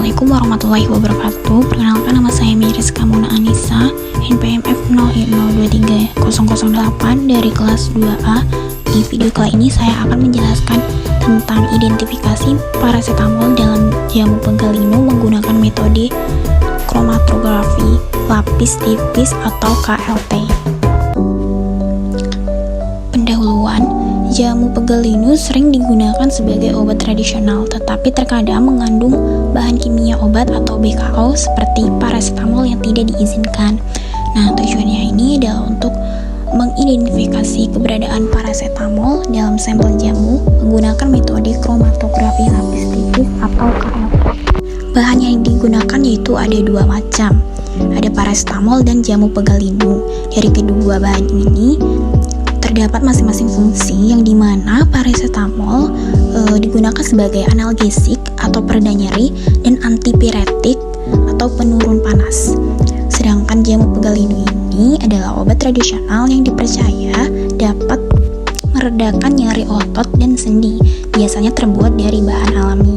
Assalamualaikum warahmatullahi wabarakatuh. Perkenalkan, nama saya Miriska Muna Anissa, NPM F0I023008 dari kelas 2A. Di video kali ini saya akan menjelaskan tentang identifikasi parasetamol dalam jamu pegalino menggunakan metode kromatografi lapis tipis atau KLT. Pendahuluan, jamu pegalino sering digunakan sebagai obat tradisional, tetapi terkadang mengandung bahan kimia obat atau BKO seperti parasetamol yang tidak diizinkan. Nah, tujuannya ini adalah untuk mengidentifikasi keberadaan parasetamol dalam sampel jamu menggunakan metode kromatografi lapis tipis atau KLT. Bahan yang digunakan yaitu ada dua macam, ada parasetamol dan jamu pegalino. Dari kedua bahan ini terdapat masing-masing fungsi, yang dimana parasetamol digunakan sebagai analgesik atau pereda nyeri dan antipiretik atau penurun panas. Sedangkan jamu pegalino ini adalah obat tradisional yang dipercaya dapat meredakan nyeri otot dan sendi, biasanya terbuat dari bahan alami.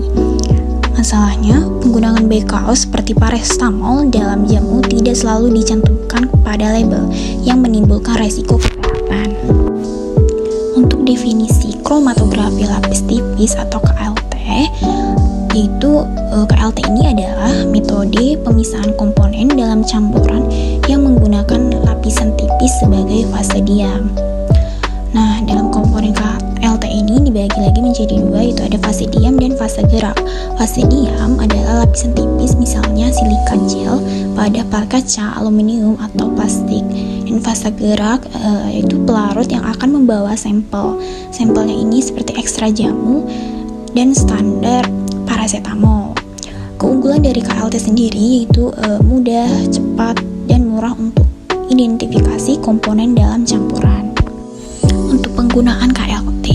Masalahnya, penggunaan BKO seperti parasetamol dalam jamu tidak selalu dicantumkan pada label yang menimbulkan resiko kesehatan. Untuk definisi kromatografi lapis tipis atau KLT, yaitu KLT ini adalah metode pemisahan komponen dalam campuran yang menggunakan lapisan tipis sebagai fase diam. Nah, dalam komponen KLT ini dibagi lagi menjadi dua, yaitu ada fase diam dan fase gerak. Fase diam adalah lapisan tipis, misalnya silika gel pada part kaca, aluminium, atau plastik. Dan fase gerak yaitu pelarut yang akan membawa sampel. Sampelnya ini seperti ekstra jamu dan standar parasetamol. Keunggulan dari KLT sendiri yaitu mudah, cepat, dan murah untuk identifikasi komponen dalam campuran. Untuk penggunaan KLT,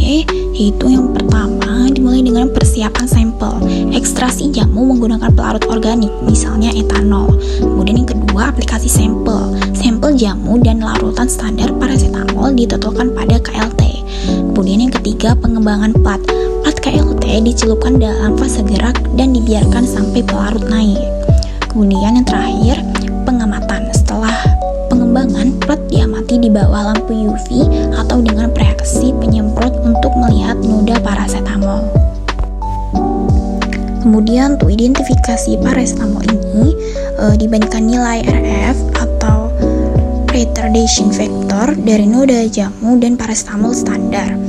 yaitu yang pertama dimulai dengan persiapan sampel. Ekstraksi jamu menggunakan pelarut organik, misalnya etanol. Kemudian yang kedua, aplikasi sampel. Sampel jamu dan larutan standar parasetamol ditetapkan pada KLT. Kemudian yang ketiga, pengembangan plat. Plat KLT dicelupkan dalam fase gerak dan dibiarkan sampai pelarut naik. Kemudian yang terakhir, pengamatan. Setelah pengembangan, plat diamati di bawah lampu UV atau dengan reaksi penyemprot untuk melihat noda parasetamol. Kemudian untuk identifikasi parasetamol ini dibandingkan nilai RF atau retardation factor dari noda jamu dan parasetamol standar.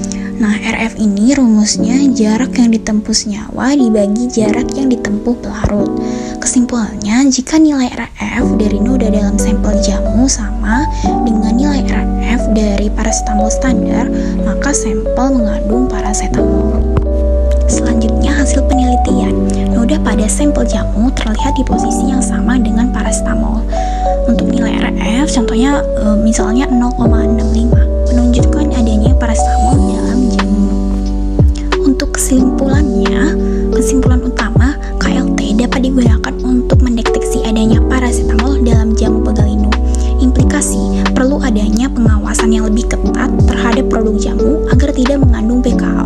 Nah, RF ini rumusnya jarak yang ditempuh senyawa dibagi jarak yang ditempuh pelarut. Kesimpulannya, jika nilai RF dari noda dalam sampel jamu sama dengan nilai RF dari parasetamol standar, maka sampel mengandung parasetamol. Selanjutnya, hasil penelitian. Noda pada sampel jamu terlihat di posisi yang sama dengan parasetamol. Untuk nilai RF, contohnya misalnya 0,65, menunjukkan adanya parasetamol dalam jamu. Untuk kesimpulan utama, KLT dapat digunakan untuk mendeteksi adanya parasetamol dalam jamu pegalino. Implikasi, perlu adanya pengawasan yang lebih ketat terhadap produk jamu agar tidak mengandung BKO